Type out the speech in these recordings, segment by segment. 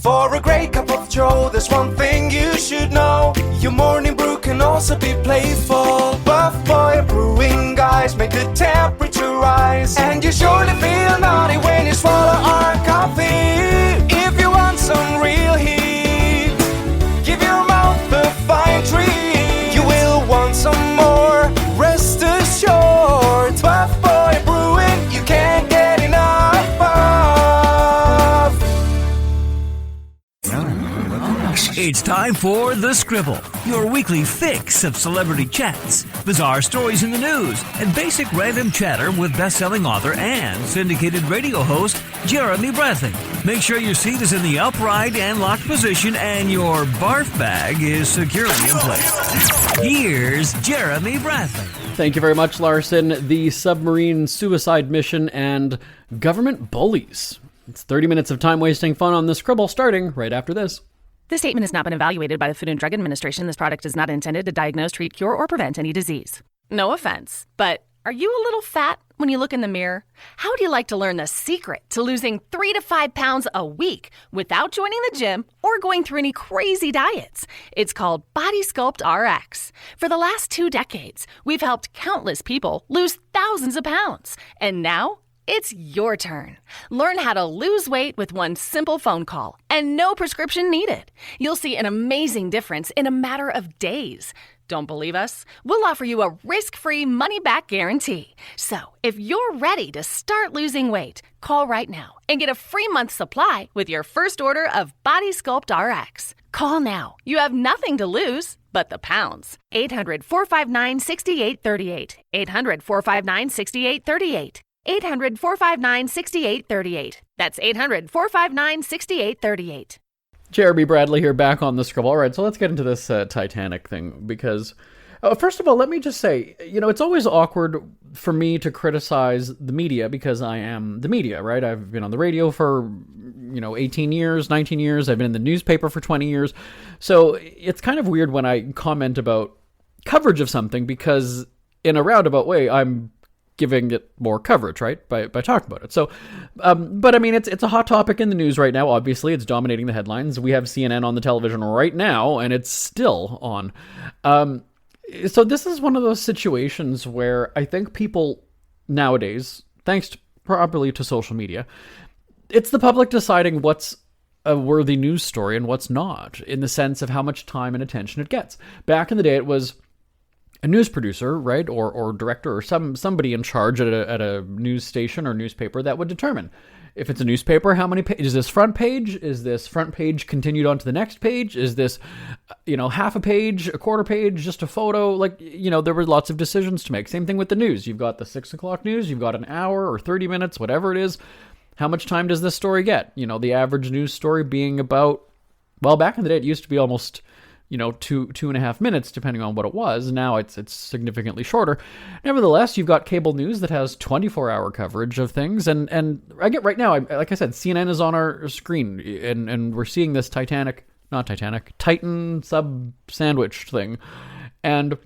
For a great cup of joe, there's one thing you should know. Your morning brew can also be playful. Buff Boy Brewing guys make the temperature rise. And you surely feel naughty when you swallow our coffee. If you want some real heat, give your mouth a fine treat. You will want some more, rest assured. Buff Boy Brewing, you can't get enough of. It's time for The Scribble, your weekly fix of celebrity chats, bizarre stories in the news, and basic random chatter with best-selling author and syndicated radio host Jeremy Bradley. Make sure your seat is in the upright and locked position and your barf bag is securely in place. Here's Jeremy Bradley. Thank you very much, Larson. The submarine suicide mission and government bullies. It's 30 minutes of time-wasting fun on The Scribble, starting right after this. This statement has not been evaluated by the Food and Drug Administration. This product is not intended to diagnose, treat, cure, or prevent any disease. No offense, but are you a little fat when you look in the mirror? How would you like to learn the secret to losing 3 to 5 pounds a week without joining the gym or going through any crazy diets? It's called Body Sculpt RX. For the last 2 decades, we've helped countless people lose thousands of pounds. And now, it's your turn. Learn how to lose weight with one simple phone call and no prescription needed. You'll see an amazing difference in a matter of days. Don't believe us? We'll offer you a risk-free money-back guarantee. So, if you're ready to start losing weight, call right now and get a free month supply with your first order of Body Sculpt RX. Call now. You have nothing to lose but the pounds. 800-459-6838. 800-459-6838. 800-459-6838. That's 800-459-6838. Jeremy Bradley here, back on The Scribble. All right, so let's get into this Titanic thing, because first of all, let me just say, it's always awkward for me to criticize the media because I am the media, right? I've been on the radio for 18 years, 19 years. I've been in the newspaper for 20 years. So it's kind of weird when I comment about coverage of something, because in a roundabout way, I'm giving it more coverage, right, by talking about it. So, but I mean, it's a hot topic in the news right now. Obviously, it's dominating the headlines. We have CNN on the television right now, and it's still on. So this is one of those situations where I think people nowadays, thanks probably to social media, it's the public deciding what's a worthy news story and what's not, in the sense of how much time and attention it gets. Back in the day, it was a news producer, right, or director, or somebody in charge at a news station or newspaper that would determine, if it's a newspaper, how many pages. Is this front page? Is this front page continued on to the next page? Is this, half a page, a quarter page, just a photo? There were lots of decisions to make. Same thing with the news. You've got the 6 o'clock news. You've got an hour or 30 minutes, whatever it is. How much time does this story get? The average news story being about, well, back in the day, it used to be almost 2.5 minutes, depending on what it was. Now it's significantly shorter. Nevertheless, you've got cable news that has 24-hour coverage of things. And I get right now, like I said, CNN is on our screen, and we're seeing this Titan sub sandwich thing. And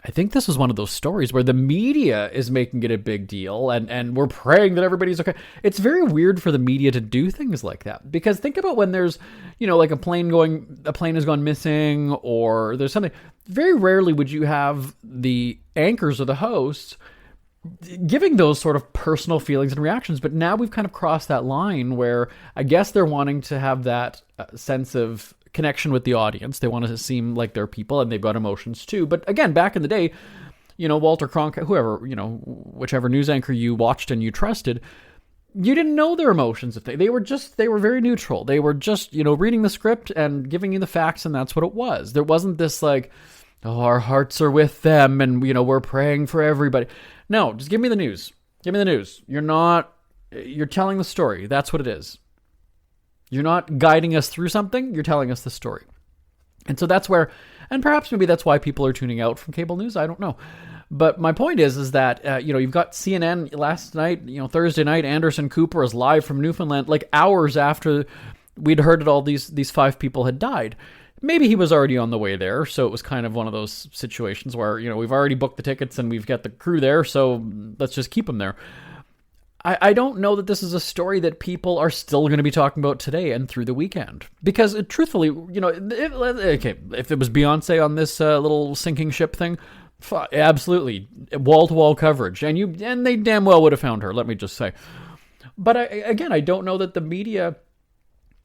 I think this is one of those stories where the media is making it a big deal, and we're praying that everybody's okay. It's very weird for the media to do things like that, because think about when there's, like a plane has gone missing, or there's something. Very rarely would you have the anchors or the hosts giving those sort of personal feelings and reactions. But now we've kind of crossed that line where I guess they're wanting to have that sense of connection with the audience. They want to seem like they're people, and they've got emotions too. But again, back in the day, Walter Cronkite, whoever, whichever news anchor you watched and you trusted, you didn't know their emotions. If they were very neutral. They were just, reading the script and giving you the facts, and that's what it was. There wasn't this our hearts are with them, and we're praying for everybody. No, just give me the news. Give me the news. You're telling the story. That's what it is. You're not guiding us through something, you're telling us the story. And so that's where, and perhaps maybe that's why people are tuning out from cable news, I don't know. But my point is that, you've got CNN last night, Thursday night, Anderson Cooper is live from Newfoundland, hours after we'd heard that all these 5 people had died. Maybe he was already on the way there, so it was kind of one of those situations where, we've already booked the tickets and we've got the crew there, so let's just keep them there. I don't know that this is a story that people are still going to be talking about today and through the weekend. Because truthfully, if it was Beyonce on this little sinking ship thing, absolutely, wall-to-wall coverage. And they damn well would have found her, let me just say. But I don't know that the media...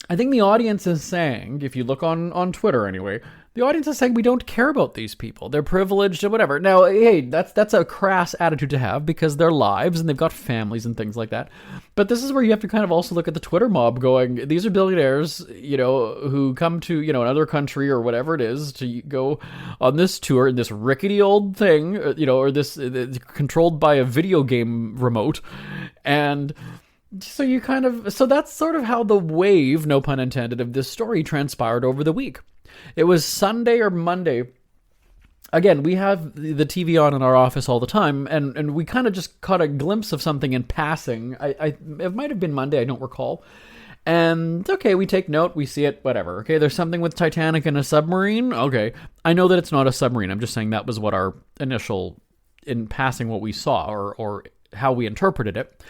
I think the audience is saying, if you look on Twitter anyway, the audience is saying we don't care about these people. They're privileged and whatever. Now, hey, that's a crass attitude to have because they're lives and they've got families and things like that. But this is where you have to kind of also look at the Twitter mob going, these are billionaires, who come to, another country or whatever it is to go on this tour in this rickety old thing, or this controlled by a video game remote. And... So that's sort of how the wave, no pun intended, of this story transpired over the week. It was Sunday or Monday. Again, we have the TV on in our office all the time, and we kind of just caught a glimpse of something in passing. It might have been Monday, I don't recall. And, okay, we take note, we see it, whatever. Okay, there's something with Titanic and a submarine? Okay, I know that it's not a submarine. I'm just saying that was what our initial, in passing, what we saw, or how we interpreted it.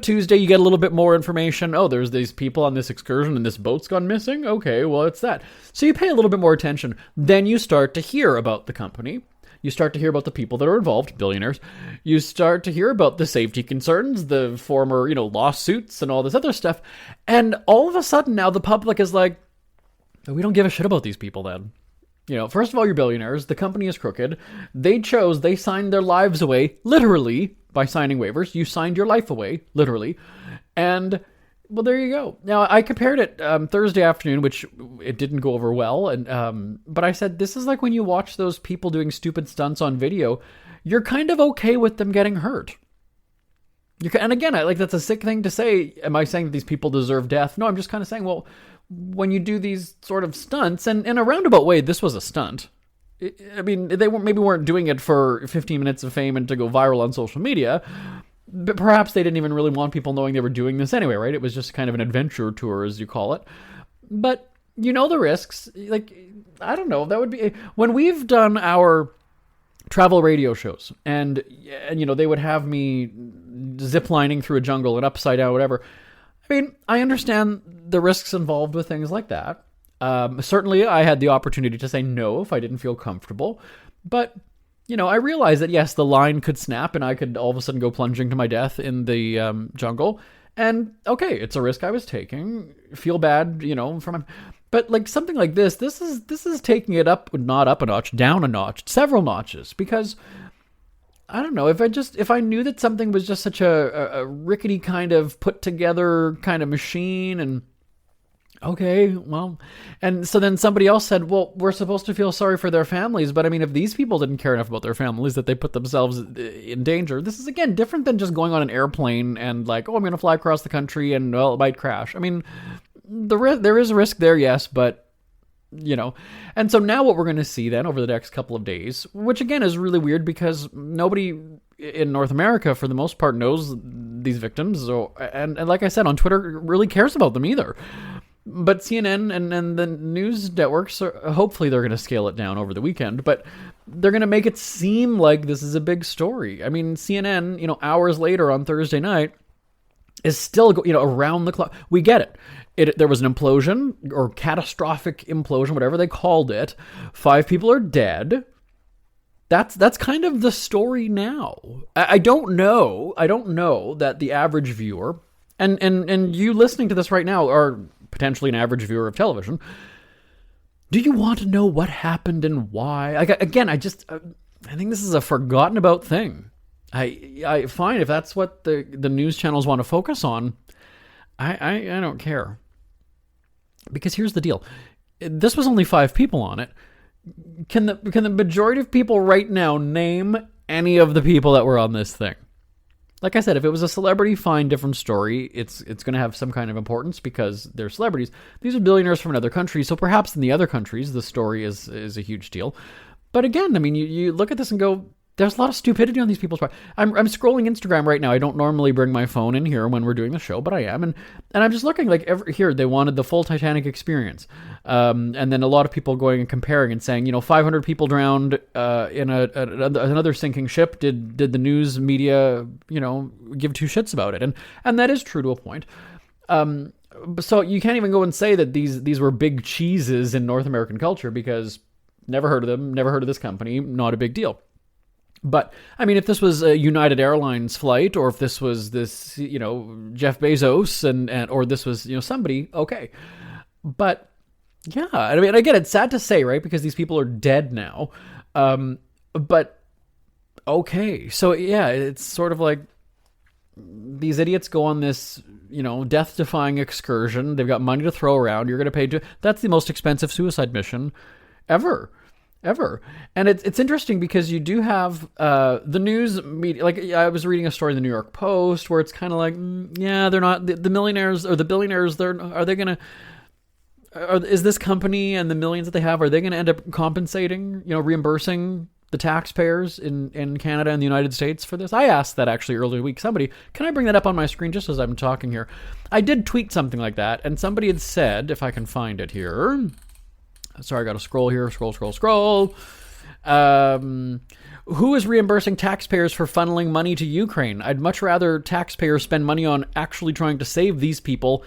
Tuesday, you get a little bit more information. Oh, there's these people on this excursion and this boat's gone missing? Okay, well, it's that. So you pay a little bit more attention. Then you start to hear about the company. You start to hear about the people that are involved, billionaires. You start to hear about the safety concerns, the former, lawsuits and all this other stuff. And all of a sudden now the public is like, we don't give a shit about these people then. First of all, you're billionaires. The company is crooked. They signed their lives away, literally, by signing waivers. You signed your life away, literally. And, well, there you go. Now, I compared it Thursday afternoon, which it didn't go over well. But I said, this is like when you watch those people doing stupid stunts on video. You're kind of okay with them getting hurt. And again, that's a sick thing to say. Am I saying that these people deserve death? No, I'm just kind of saying, well, when you do these sort of stunts, and in a roundabout way, this was a stunt. I mean, they weren't doing it for 15 minutes of fame and to go viral on social media, but perhaps they didn't even really want people knowing they were doing this anyway, right? It was just kind of an adventure tour, as you call it. But the risks. I don't know. That would be when we've done our travel radio shows, and they would have me ziplining through a jungle and upside down, whatever. I mean, I understand the risks involved with things like that. Certainly, I had the opportunity to say no if I didn't feel comfortable. But, I realized that, yes, the line could snap and I could all of a sudden go plunging to my death in the jungle. And, okay, it's a risk I was taking. Feel bad, But, something like this is taking it up, not up a notch, down a notch, several notches. Because... I don't know, if I knew that something was just such a rickety kind of put together kind of machine, and okay, well, and so then somebody else said, well, we're supposed to feel sorry for their families, but I mean, if these people didn't care enough about their families that they put themselves in danger, this is again different than just going on an airplane and I'm going to fly across the country and, well, it might crash. I mean, there is a risk there, yes, but and so now what we're going to see then over the next couple of days, which again is really weird because nobody in North America for the most part knows these victims, and like I said on Twitter, really cares about them either. But CNN and the news networks, hopefully they're going to scale it down over the weekend, but they're going to make it seem like this is a big story. I mean, CNN, hours later on Thursday night is still, around the clock. We get it. There was an implosion or catastrophic implosion, whatever they called it. 5 people are dead. That's kind of the story now. I don't know that the average viewer, and you listening to this right now are potentially an average viewer of television. Do you want to know what happened and why? I think this is a forgotten about thing. I find if that's what the news channels want to focus on, I don't care. Because here's the deal. This was only 5 people on it. Can the majority of people right now name any of the people that were on this thing? Like I said, if it was a celebrity, fine, different story. It's going to have some kind of importance because they're celebrities. These are billionaires from another country, so perhaps in the other countries the story is a huge deal. But again, I mean, you look at this and go, There's a lot of stupidity on these people's part. I'm scrolling Instagram right now. I don't normally bring my phone in here when we're doing the show, but I am, and I'm just looking like here they wanted the full Titanic experience, and then a lot of people going and comparing and saying, 500 people drowned in another sinking ship. Did the news media give two shits about it? And that is true to a point. So you can't even go and say that these were big cheeses in North American culture because never heard of them, never heard of this company, not a big deal. But, I mean, if this was a United Airlines flight, or if this was this, Jeff Bezos, or this was, somebody, okay. But, yeah, I mean, again, it's sad to say, right? Because these people are dead now. But, okay. So, yeah, it's sort of like these idiots go on this, death-defying excursion. They've got money to throw around. You're going to pay that's the most expensive suicide mission ever. And it's interesting because you do have the news media. Like, I was reading a story in the New York Post where it's kind of like, they're not the millionaires or the billionaires. Is this company and the millions that they have, are they going to end up compensating, reimbursing the taxpayers in Canada and the United States for this? I asked that actually earlier week. Somebody, can I bring that up on my screen just as I'm talking here? I did tweet something like that, and somebody had said, if I can find it here. Sorry, I got to scroll here. Scroll. Who is reimbursing taxpayers for funneling money to Ukraine? I'd much rather taxpayers spend money on actually trying to save these people.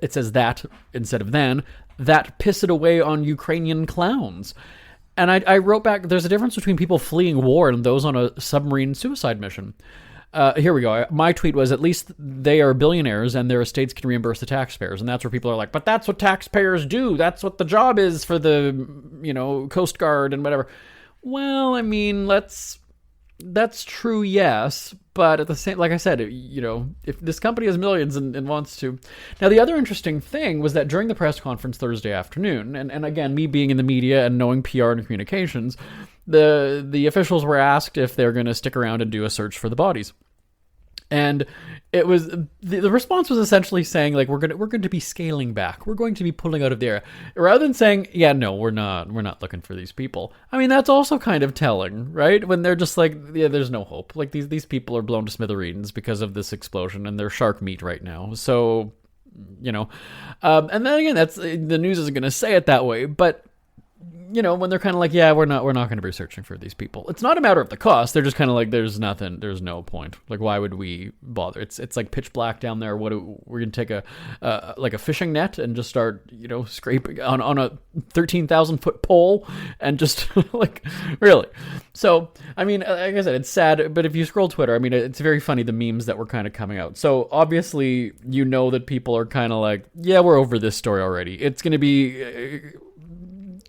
It says that instead of then. That piss it away on Ukrainian clowns. And I wrote back, there's a difference between people fleeing war and those on a submarine suicide mission. Here we go. My tweet was, at least they are billionaires and their estates can reimburse the taxpayers. And that's where people are like, but that's what taxpayers do. That's what the job is for the, Coast Guard and whatever. Well, I mean, that's true, yes. But at the same, like I said, if this company has millions and wants to. Now, the other interesting thing was that during the press conference Thursday afternoon, and again, me being in the media and knowing PR and communications, the officials were asked if they're going to stick around and do a search for the bodies. And it was the response was essentially saying, like, we're going to be scaling back. We're going to be pulling out of the area, rather than saying, yeah, no, we're not looking for these people. I mean, that's also kind of telling, right? When they're just like, yeah, there's no hope. Like, these people are blown to smithereens because of this explosion, and they're shark meat right now. So, and then again, that's the news isn't going to say it that way, but. When they're kind of like, yeah, we're not going to be searching for these people. It's not a matter of the cost. They're just kind of like, there's no point. Like, why would we bother? It's like pitch black down there. We're going to take a fishing net and just start, scraping on a 13,000 foot pole and just like, really. So, I mean, like I said, it's sad, but if you scroll Twitter, I mean, it's very funny, the memes that were kind of coming out. So obviously, that people are kind of like, yeah, we're over this story already. It's going to be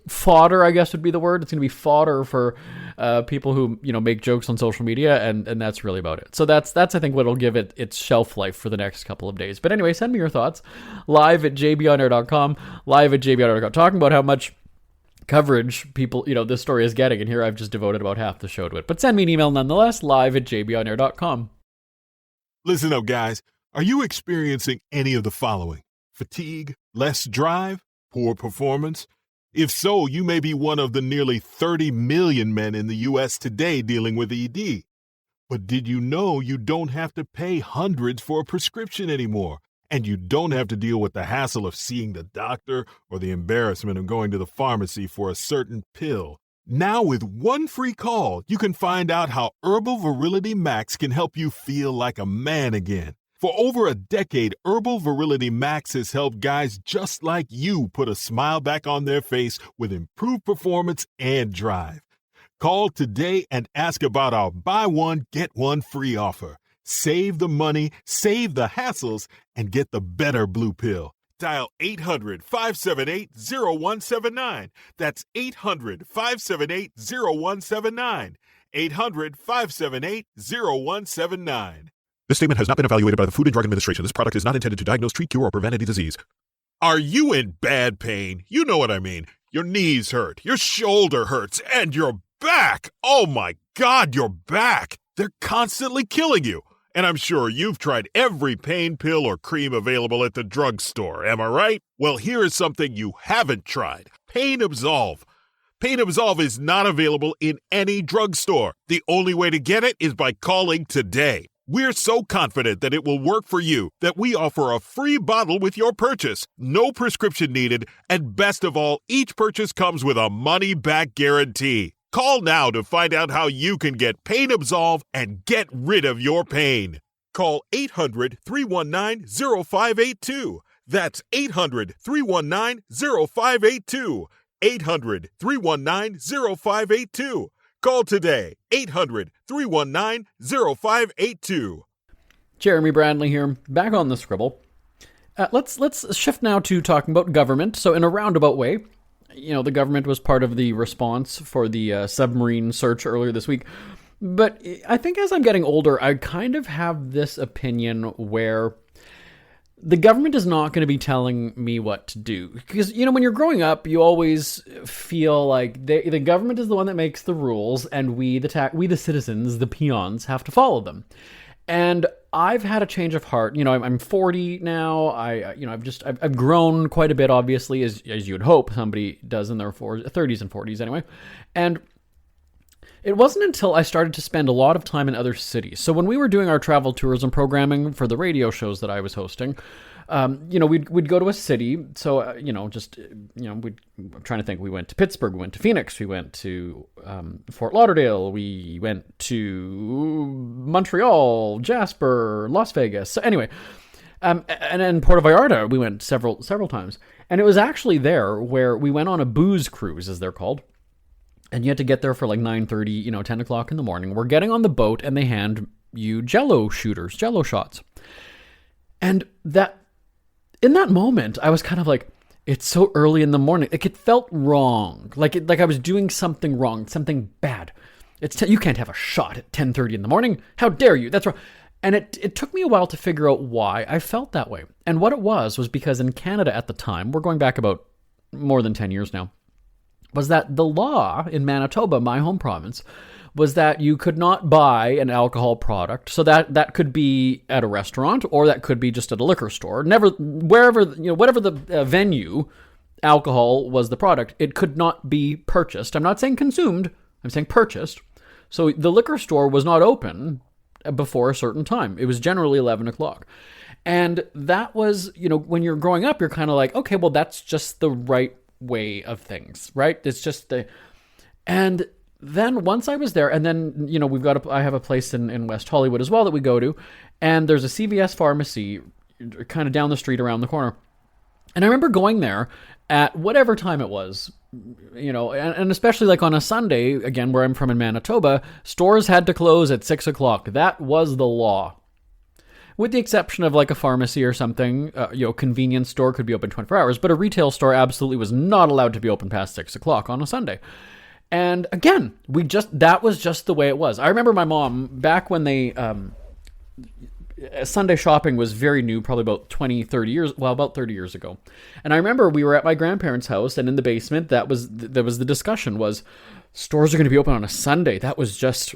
fodder, I guess would be the word. It's going to be fodder for people who make jokes on social media, and that's really about it. So that's I think what'll give it its shelf life for the next couple of days. But anyway, send me your thoughts live at jbonair.com, talking about how much coverage people this story is getting, and here I've just devoted about half the show to it. But send me an email nonetheless, live at jbonair.com. Listen up, guys. Are you experiencing any of the following? Fatigue, less drive, poor performance? If so, you may be one of the nearly 30 million men in the U.S. today dealing with ED. But did you know you don't have to pay hundreds for a prescription anymore? And you don't have to deal with the hassle of seeing the doctor or the embarrassment of going to the pharmacy for a certain pill. Now with one free call, you can find out how Herbal Virility Max can help you feel like a man again. For over a decade, Herbal Virility Max has helped guys just like you put a smile back on their face with improved performance and drive. Call today and ask about our buy one, get one free offer. Save the money, save the hassles, and get the better blue pill. Dial 800-578-0179. That's 800-578-0179. 800-578-0179. This statement has not been evaluated by the Food and Drug Administration. This product is not intended to diagnose, treat, cure, or prevent any disease. Are you in bad pain? You know what I mean. Your knees hurt, your shoulder hurts, and your back. Oh my God, your back. They're constantly killing you. And I'm sure you've tried every pain pill or cream available at the drugstore. Am I right? Well, here is something you haven't tried. Pain Absolve. Pain Absolve is not available in any drugstore. The only way to get it is by calling today. We're so confident that it will work for you that we offer a free bottle with your purchase, no prescription needed, and best of all, each purchase comes with a money-back guarantee. Call now to find out how you can get Pain Absolve and get rid of your pain. Call 800-319-0582. That's 800-319-0582. 800-319-0582. Call today, 800-319-0582. Jeremy Bradley here, back on the Scribble. Let's shift now to talking about government. So in a roundabout way, the government was part of the response for the submarine search earlier this week. But I think as I'm getting older, I kind of have this opinion where the government is not going to be telling me what to do. Because, when you're growing up, you always feel like the government is the one that makes the rules, and we the citizens, the peons, have to follow them. And I've had a change of heart. I'm 40 now. I've grown quite a bit, obviously, as you would hope somebody does in their 30s and 40s anyway. And it wasn't until I started to spend a lot of time in other cities. So when we were doing our travel tourism programming for the radio shows that I was hosting, we'd go to a city. So, I'm trying to think. We went to Pittsburgh, we went to Phoenix, we went to Fort Lauderdale, we went to Montreal, Jasper, Las Vegas. So anyway, and then Puerto Vallarta, we went several times. And it was actually there where we went on a booze cruise, as they're called. And you had to get there for like 9:30, 10 o'clock in the morning. We're getting on the boat and they hand you Jello shots. And in that moment, I was kind of like, it's so early in the morning. Like it felt wrong. Like I was doing something wrong, something bad. You can't have a shot at 10:30 in the morning. How dare you? That's wrong. And it took me a while to figure out why I felt that way. And what it was because in Canada at the time, we're going back about more than 10 years now, was that the law in Manitoba, my home province, was that you could not buy an alcohol product. So that could be at a restaurant or that could be just at a liquor store. Whatever the venue, alcohol was the product. It could not be purchased. I'm not saying consumed. I'm saying purchased. So the liquor store was not open before a certain time. It was generally 11 o'clock. And that was, when you're growing up, you're kind of like, okay, well, that's just the right way of things, right? It's just and then once I was there, and then I have a place in West Hollywood as well that we go to, and there's a CVS pharmacy kind of down the street around the corner, and I remember going there at whatever time it was, and especially like on a Sunday, again where I'm from in Manitoba, stores had to close at 6 o'clock. That was the law. With the exception of like a pharmacy or something, convenience store could be open 24 hours, but a retail store absolutely was not allowed to be open past 6 o'clock on a Sunday. And again, that was just the way it was. I remember my mom, back when Sunday shopping was very new, probably about 30 years ago. And I remember we were at my grandparents' house, and in the basement, there was the discussion was, stores are going to be open on a Sunday. That was just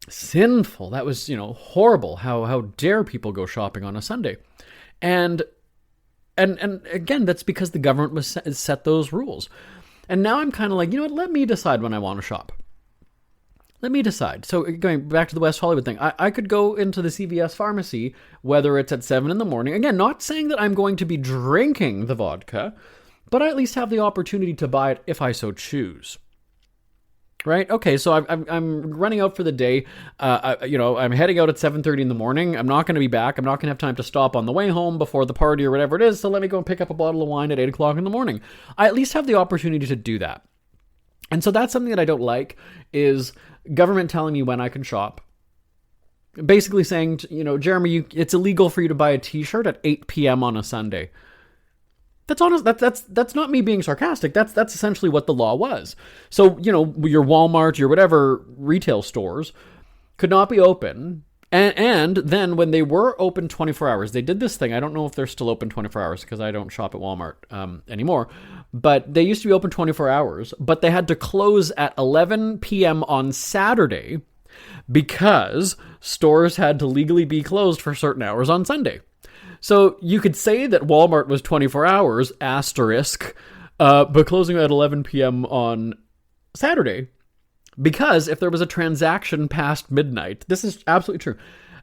sinful. That was, horrible. How dare people go shopping on a Sunday? And again, that's because the government set those rules. And now I'm kind of like, let me decide when I want to shop. Let me decide. So going back to the West Hollywood thing, I could go into the CVS pharmacy, whether it's at 7 in the morning. Again, not saying that I'm going to be drinking the vodka, but I at least have the opportunity to buy it if I so choose. Right? Okay, so I'm running out for the day. I'm heading out at 7:30 in the morning. I'm not going to be back. I'm not going to have time to stop on the way home before the party or whatever it is. So let me go and pick up a bottle of wine at 8 o'clock in the morning. I at least have the opportunity to do that. And so that's something that I don't like, is government telling me when I can shop. Basically saying, Jeremy, it's illegal for you to buy a t-shirt at 8 p.m. on a Sunday. That's honest. That's not me being sarcastic. That's essentially what the law was. So, your Walmart, your whatever retail stores could not be open. And then when they were open 24 hours, they did this thing. I don't know if they're still open 24 hours because I don't shop at Walmart anymore. But they used to be open 24 hours, but they had to close at 11 p.m. on Saturday because stores had to legally be closed for certain hours on Sunday. So you could say that Walmart was 24 hours, asterisk, but closing at 11 p.m. on Saturday, because if there was a transaction past midnight, this is absolutely true,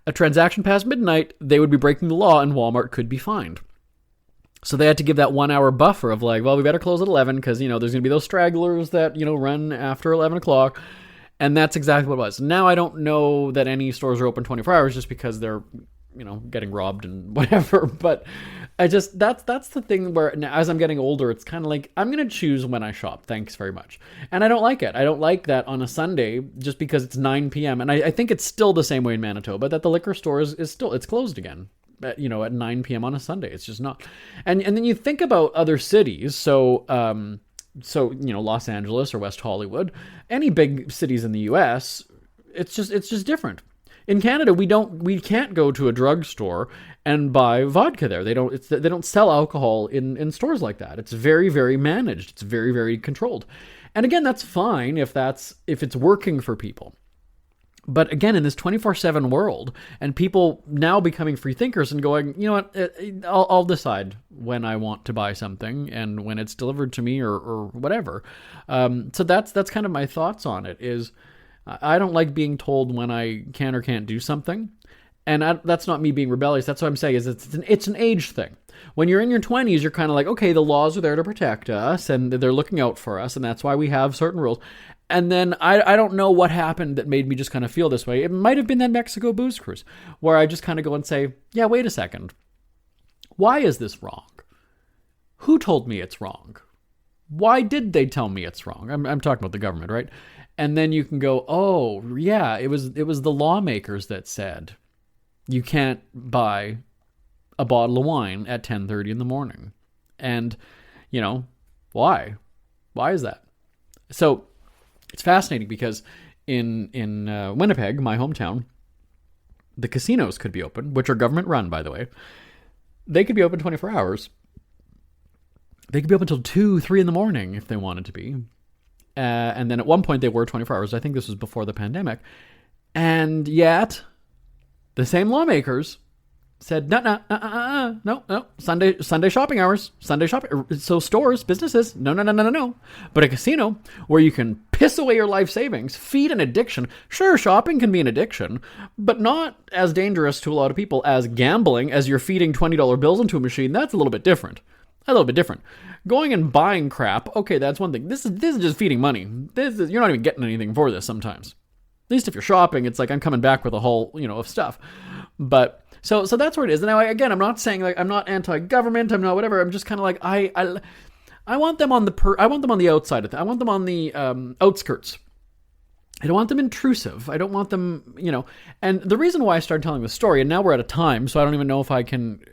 a transaction past midnight, they would be breaking the law and Walmart could be fined. So they had to give that 1 hour buffer of like, well, we better close at 11 because, there's going to be those stragglers that, run after 11 o'clock. And that's exactly what it was. Now I don't know that any stores are open 24 hours just because they're, getting robbed and whatever. But that's the thing where now, as I'm getting older, it's kind of like, I'm going to choose when I shop. Thanks very much. And I don't like it. I don't like that on a Sunday just because it's 9 p.m. And I think it's still the same way in Manitoba, that the liquor store is still, it's closed again. At 9 p.m. on a Sunday. It's just not. And then you think about other cities. So Los Angeles or West Hollywood, any big cities in the U.S., it's just different. In Canada, we can't go to a drugstore and buy vodka there. They don't sell alcohol in stores like that. It's very, very managed. It's very, very controlled. And again, that's fine if it's working for people. But again, in this 24/7 world, and people now becoming free thinkers and going, you know what, I'll decide when I want to buy something and when it's delivered to me or whatever. So that's kind of my thoughts on it. Is I don't like being told when I can or can't do something, and that's not me being rebellious. That's what I'm saying. Is it's an age thing. When you're in your 20s, you're kind of like, okay, the laws are there to protect us, and they're looking out for us, and that's why we have certain rules. And then I don't know what happened that made me just kind of feel this way. It might have been that Mexico booze cruise, where I just kind of go and say, yeah, wait a second. Why is this wrong? Who told me it's wrong? Why did they tell me it's wrong? I'm talking about the government, right? And then you can go, oh, yeah, it was the lawmakers that said you can't buy a bottle of wine at 10:30 in the morning. And, why? Why is that? So it's fascinating because in Winnipeg, my hometown, the casinos could be open, which are government run, by the way. They could be open 24 hours. They could be open until 2, 3 in the morning if they wanted to be. And then at one point they were 24 hours. I think this was before the pandemic. And yet the same lawmakers said, no, Sunday shopping hours, Sunday shopping. So stores, businesses, no. But a casino where you can piss away your life savings, feed an addiction. Sure, shopping can be an addiction, but not as dangerous to a lot of people as gambling, as you're feeding $20 bills into a machine. That's a little bit different. Going and buying crap, okay, that's one thing. This is just feeding money. You're not even getting anything for this sometimes. At least if you're shopping, it's like I'm coming back with a whole, of stuff. But so that's where it is. And now, again, I'm not saying like I'm not anti-government. I'm not whatever. I'm just kind of like I want them on the outside of it. I want them on the outskirts. I don't want them intrusive. I don't want them, And the reason why I started telling this story, and now we're at a time, so I don't even know if I can.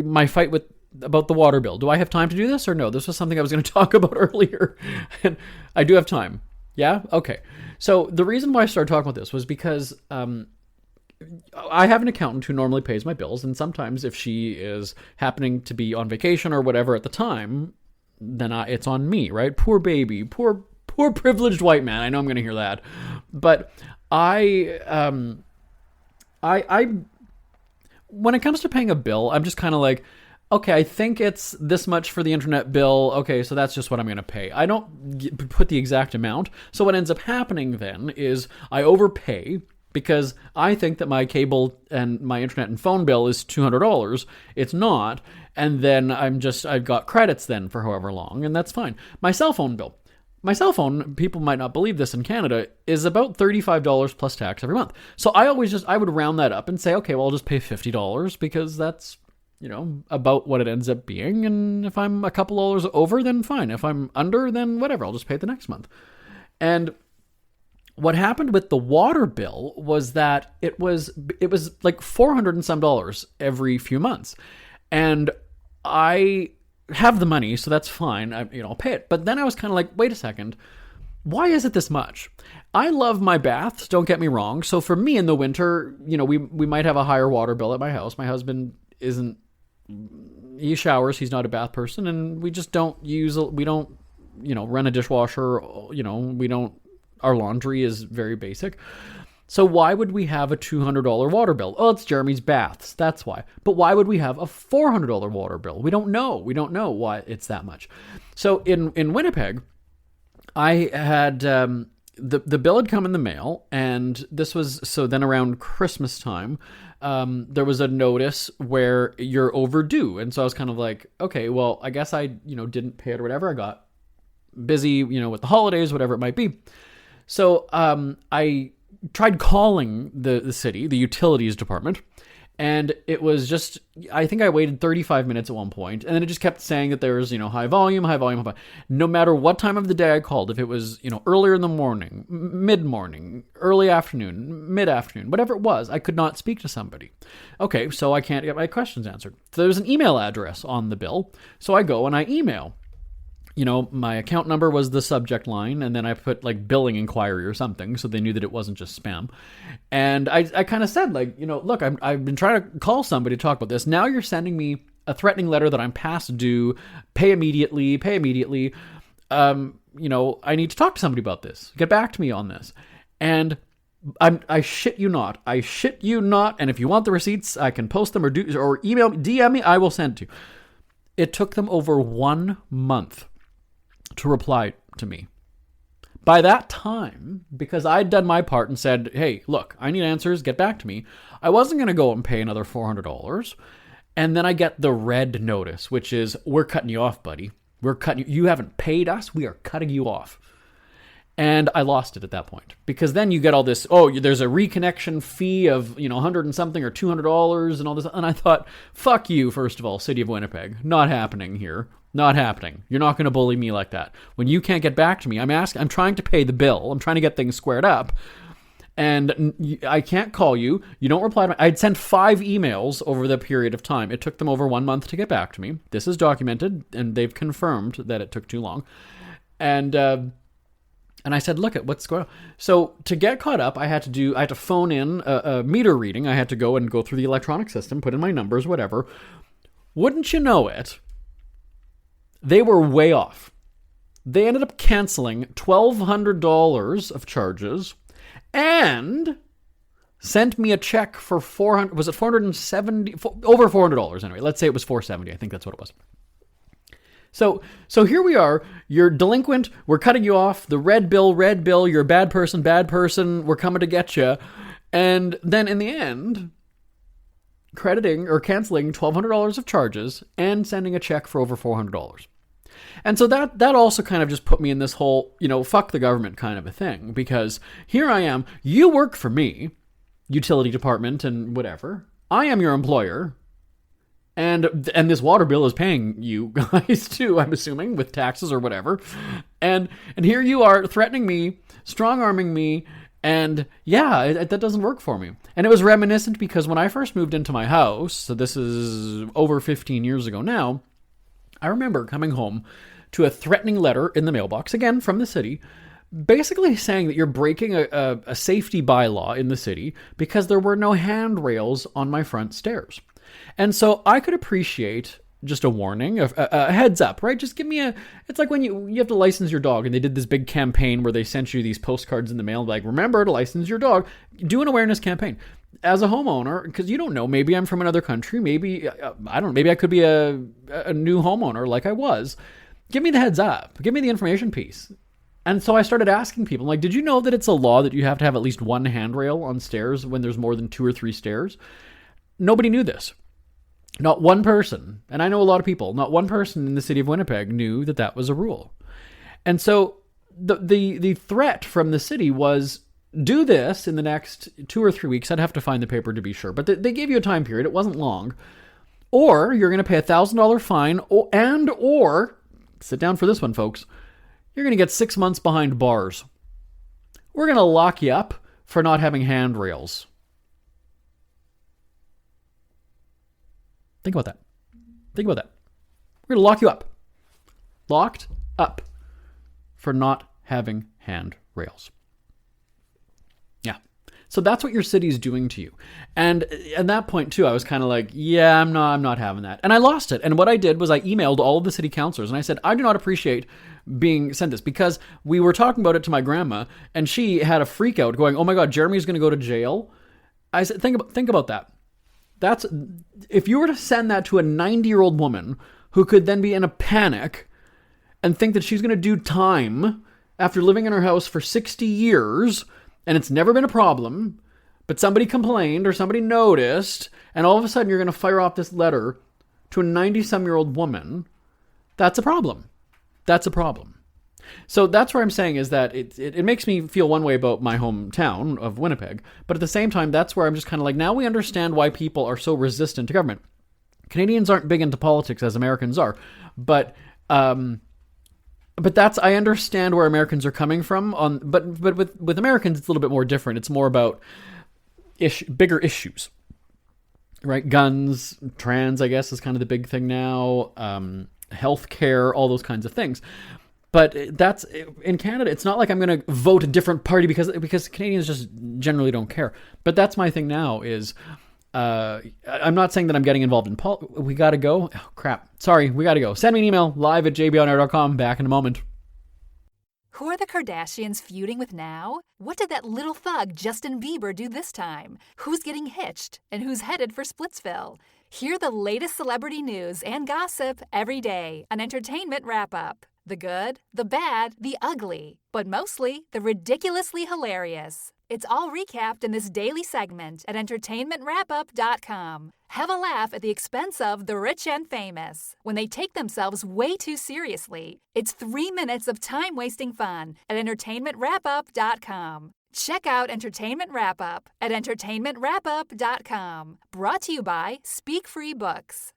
My fight about the water bill. Do I have time to do this or no? This was something I was going to talk about earlier, and I do have time. Yeah? Okay. So the reason why I started talking about this was because I have an accountant who normally pays my bills, and sometimes if she is happening to be on vacation or whatever at the time, then it's on me, right? Poor baby, poor privileged white man. I know I'm going to hear that, but I when it comes to paying a bill, I'm just kind of like, okay, I think it's this much for the internet bill. Okay, so that's just what I'm going to pay. I don't put the exact amount. So what ends up happening then is I overpay because I think that my cable and my internet and phone bill is $200. It's not. And then I've got credits then for however long, and that's fine. My cell phone bill. My cell phone, people might not believe this in Canada, is about $35 plus tax every month. So I would round that up and say, okay, well, I'll just pay $50 because that's, about what it ends up being. And if I'm a couple dollars over, then fine. If I'm under, then whatever, I'll just pay it the next month. And what happened with the water bill was that it was like $400 and some every few months. And I have the money, so that's fine. I'll pay it. But then I was kind of like, wait a second. Why is it this much? I love my baths, don't get me wrong. So for me in the winter, we might have a higher water bill at my house. My husband he showers, he's not a bath person, and we just don't run a dishwasher, our laundry is very basic. So why would we have a $200 water bill? Oh, it's Jeremy's baths, that's why. But why would we have a $400 water bill? We don't know why it's that much. So in Winnipeg, I had the bill had come in the mail, and this was so then around Christmas time. There was a notice where you're overdue, and so I was kind of like, okay, well, I guess I didn't pay it or whatever. I got busy, with the holidays, whatever it might be. So I tried calling the city, the utilities department. And it was just, I think I waited 35 minutes at one point, and then it just kept saying that there was, high volume. No matter what time of the day I called, if it was, earlier in the morning, mid-morning, early afternoon, mid-afternoon, whatever it was, I could not speak to somebody. Okay, so I can't get my questions answered. So there's an email address on the bill, so I go and I email. My account number was the subject line, and then I put like billing inquiry or something, so they knew that it wasn't just spam. And I kind of said, like, look, I've been trying to call somebody to talk about this. Now you're sending me a threatening letter that I'm past due, pay immediately. I need to talk to somebody about this. Get back to me on this. And I shit you not. And if you want the receipts, I can post them or email me, DM me. I will send to you. It took them over 1 month to reply to me. By that time, because I'd done my part and said, hey, look, I need answers, get back to me, I wasn't going to go and pay another $400. And then I get the red notice, which is, we're cutting you off, buddy. You haven't paid us, we are cutting you off. And I lost it at that point, because then you get all this, there's a reconnection fee of, 100 and something or $200 and all this. And I thought, fuck you, first of all, City of Winnipeg. Not happening here. Not happening. You're not going to bully me like that. When you can't get back to me, I'm trying to pay the bill. I'm trying to get things squared up. And I can't call you. You don't reply to me. I'd sent 5 emails over the period of time. It took them over 1 month to get back to me. This is documented, and they've confirmed that it took too long. And I said, look at what's going on. So to get caught up, I had to phone in a meter reading. I had to go through the electronic system, put in my numbers, whatever. Wouldn't you know it, they were way off. They ended up canceling $1,200 of charges and sent me a check for $470, over $400 anyway. Let's say it was $470. I think that's what it was. So here we are. You're delinquent. We're cutting you off. The red bill. You're a bad person. We're coming to get you. And then in the end, crediting or canceling $1,200 of charges and sending a check for over $400. And so that also kind of just put me in this whole, fuck the government kind of a thing, because here I am. You work for me, utility department and whatever. I am your employer. And this water bill is paying you guys too, I'm assuming, with taxes or whatever. And here you are threatening me, strong-arming me, and that doesn't work for me. And it was reminiscent because when I first moved into my house, so this is over 15 years ago now, I remember coming home to a threatening letter in the mailbox, again from the city, basically saying that you're breaking a safety bylaw in the city because there were no handrails on my front stairs. And so I could appreciate just a warning, a heads up, right? Just give me it's like when you have to license your dog, and they did this big campaign where they sent you these postcards in the mail, like, remember to license your dog. Do an awareness campaign. As a homeowner, because you don't know, maybe I'm from another country, maybe, maybe I could be a new homeowner like I was. Give me the heads up. Give me the information piece. And so I started asking people, like, did you know that it's a law that you have to have at least one handrail on stairs when there's more than 2 or 3 stairs? Nobody knew this. Not one person, and I know a lot of people, not one person in the city of Winnipeg knew that was a rule. And so the threat from the city was, do this in the next 2 or 3 weeks. I'd have to find the paper to be sure, but they gave you a time period. It wasn't long. Or you're going to pay a $1,000 fine, or sit down for this one, folks, you're going to get 6 months behind bars. We're going to lock you up for not having handrails. Think about that. We're going to lock you up. Locked up for not having handrails. Yeah. So that's what your city's doing to you. And at that point, too, I was kind of like, yeah, I'm not having that. And I lost it. And what I did was I emailed all of the city councilors and I said, I do not appreciate being sent this, because we were talking about it to my grandma and she had a freak out going, oh my God, Jeremy's going to go to jail. I said, think about that. That's, if you were to send that to a 90-year-old woman who could then be in a panic and think that she's going to do time after living in our house for 60 years, and it's never been a problem, but somebody complained or somebody noticed, and all of a sudden you're going to fire off this letter to a 90-some-year-old woman, that's a problem. That's a problem. So that's what I'm saying, is that it makes me feel one way about my hometown of Winnipeg, but at the same time, that's where I'm just kind of like, now we understand why people are so resistant to government. Canadians aren't big into politics as Americans are, but that's, I understand where Americans are coming from. But with Americans, it's a little bit more different. It's more about bigger issues, right? Guns, trans, I guess, is kind of the big thing now. Healthcare, all those kinds of things. But that's, in Canada, it's not like I'm going to vote a different party because Canadians just generally don't care. But that's my thing now is, I'm not saying that I'm getting involved in we got to go. Oh, crap. Sorry, we got to go. Send me an email, live@jbonair.com. Back in a moment. Who are the Kardashians feuding with now? What did that little thug Justin Bieber do this time? Who's getting hitched? And who's headed for Splitsville? Hear the latest celebrity news and gossip every day on Entertainment Wrap-Up. The good, the bad, the ugly, but mostly the ridiculously hilarious. It's all recapped in this daily segment at entertainmentwrapup.com. Have a laugh at the expense of the rich and famous when they take themselves way too seriously. It's 3 minutes of time-wasting fun at entertainmentwrapup.com. Check out Entertainment Wrap-Up at entertainmentwrapup.com. Brought to you by Speak Free Books.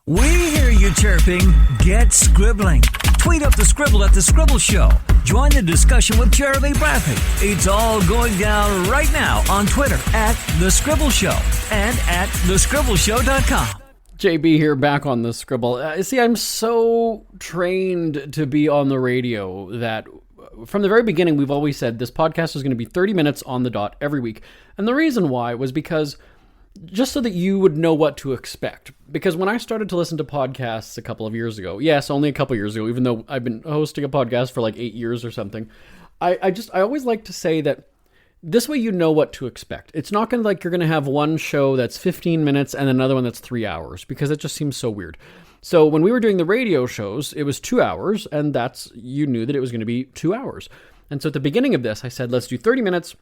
We hear you chirping. Get scribbling. Tweet up the Scribble at The Scribble Show. Join the discussion with Jeremy Bradley. It's all going down right now on Twitter at The Scribble Show and at thescribbleshow.com. JB here, back on the Scribble. See, I'm so trained to be on the radio that from the very beginning, we've always said this podcast is going to be 30 minutes on the dot every week. And the reason why was because just so that you would know what to expect. Because when I started to listen to podcasts a couple of years ago, yes, only a couple of years ago, even though I've been hosting a podcast for like 8 years or something, I always like to say that this way you know what to expect. It's not going to like you're going to have one show that's 15 minutes and another one that's 3 hours, because it just seems so weird. So when we were doing the radio shows, it was 2 hours, and you knew that it was going to be 2 hours. And so at the beginning of this, I said, let's do 30 minutes.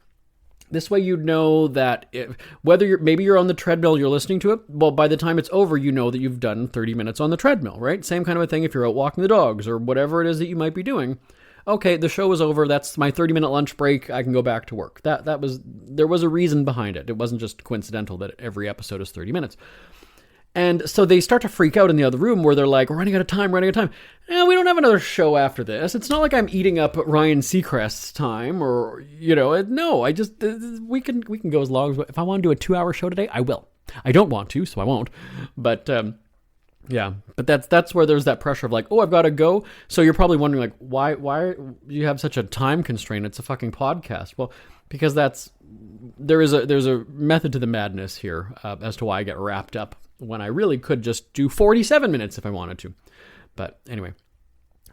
This way you know that whether maybe you're on the treadmill, you're listening to it, well, by the time it's over, you know that you've done 30 minutes on the treadmill, right? Same kind of a thing if you're out walking the dogs or whatever it is that you might be doing. Okay, the show is over. That's my 30-minute lunch break. I can go back to work. There was a reason behind it. It wasn't just coincidental that every episode is 30 minutes. And so they start to freak out in the other room where they're like, we're running out of time. No, we don't have another show after this. It's not like I'm eating up Ryan Seacrest's time or, no, we can go as long as, if I want to do a 2-hour show today, I will. I don't want to, so I won't. But, yeah, but that's where there's that pressure of like, oh, I've got to go. So you're probably wondering like, why do you have such a time constraint? It's a fucking podcast. Well, because there's a method to the madness here as to why I get wrapped up when I really could just do 47 minutes if I wanted to. But anyway,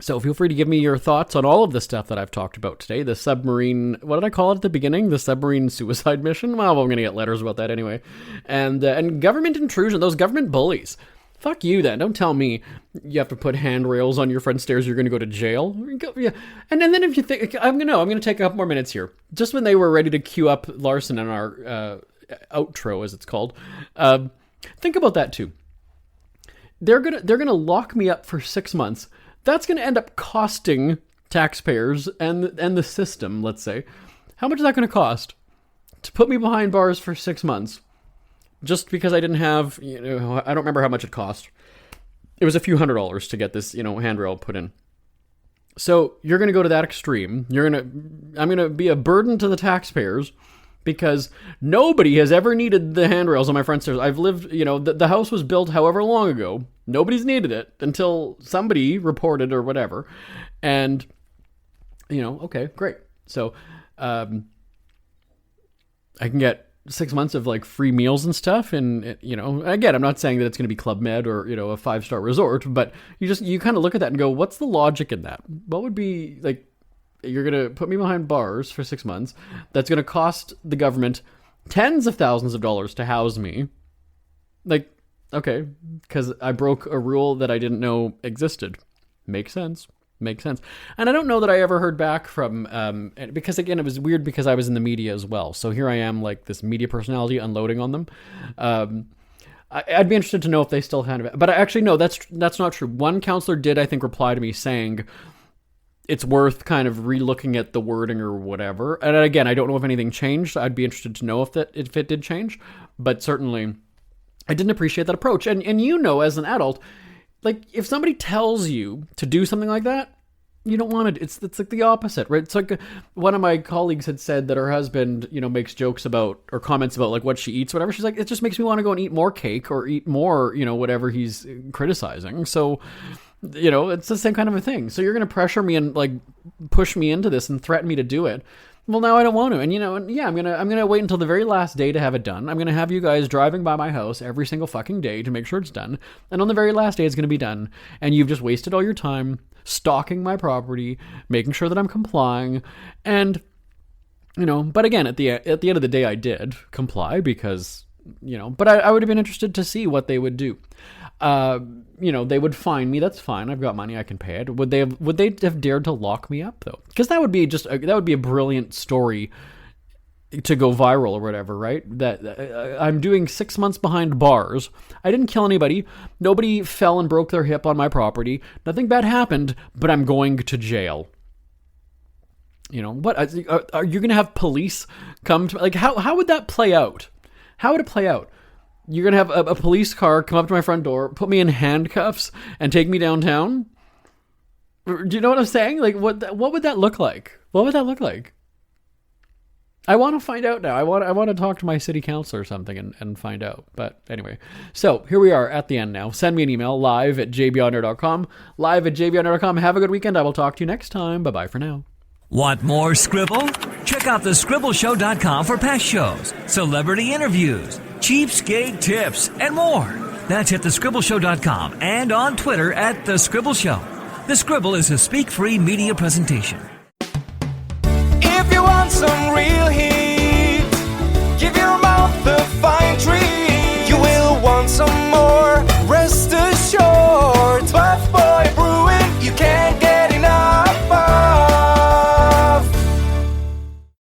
so feel free to give me your thoughts on all of the stuff that I've talked about today. The submarine, what did I call it at the beginning? The submarine suicide mission? Well, I'm going to get letters about that anyway. And government intrusion, those government bullies. Fuck you then. Don't tell me you have to put handrails on your front stairs, you're going to go to jail. Yeah. And then if you think, I'm going to take a couple more minutes here. Just when they were ready to queue up Larson in our outro, as it's called, think about that too. They're gonna lock me up for 6 months. That's gonna end up costing taxpayers and the system. Let's say, how much is that gonna cost to put me behind bars for 6 months? Just because I didn't have, I don't remember how much it cost. It was a few $100s to get this, handrail put in. So you're gonna go to that extreme. I'm gonna be a burden to the taxpayers. Because nobody has ever needed the handrails on my front stairs. I've lived, the house was built however long ago. Nobody's needed it until somebody reported or whatever. And, okay, great. So, I can get 6 months of like free meals and stuff. And, again, I'm not saying that it's going to be Club Med or, a 5-star resort, but you kind of look at that and go, what's the logic in that? What would be like, you're going to put me behind bars for 6 months. That's going to cost the government tens of thousands of dollars to house me. Like, okay, because I broke a rule that I didn't know existed. Makes sense. Makes sense. And I don't know that I ever heard back from, because again, it was weird because I was in the media as well. So here I am, like this media personality unloading on them. I'd be interested to know if they still kind of, but actually, no, that's not true. One counselor did, I think, reply to me saying it's worth kind of re-looking at the wording or whatever. And again, I don't know if anything changed. I'd be interested to know if it did change, but certainly I didn't appreciate that approach. And as an adult, like if somebody tells you to do something like that, you don't want it. It's like the opposite, right? It's like one of my colleagues had said that her husband, makes jokes about or comments about like what she eats, whatever. She's like, it just makes me want to go and eat more cake or eat more, whatever he's criticizing. So, it's the same kind of a thing. So you're going to pressure me and like push me into this and threaten me to do it. Well, now I don't want to. And, I'm going to wait until the very last day to have it done. I'm going to have you guys driving by my house every single fucking day to make sure it's done. And on the very last day, it's going to be done. And you've just wasted all your time stalking my property, making sure that I'm complying. And, but again, at the end of the day, I did comply because, but I would have been interested to see what they would do. They would fine me. That's fine. I've got money. I can pay it. Would they have dared to lock me up though? Because that would be a brilliant story to go viral or whatever, right? That I'm doing 6 months behind bars. I didn't kill anybody. Nobody fell and broke their hip on my property. Nothing bad happened, but I'm going to jail. What are you going to have police come to, like, how would that play out? How would it play out? You're going to have a police car come up to my front door, put me in handcuffs, and take me downtown? Do you know what I'm saying? Like, what would that look like? What would that look like? I want to find out now. I want to talk to my city council or something and find out. But anyway, so here we are at the end now. Send me an email, live@jbonner.com. Live@jbonner.com. Have a good weekend. I will talk to you next time. Bye-bye for now. Want more Scribble? Check out thescribbleshow.com for past shows, celebrity interviews, cheapskate tips, and more. That's at thescribbleshow.com and on Twitter @thescribbleshow. The Scribble is a speak-free media presentation.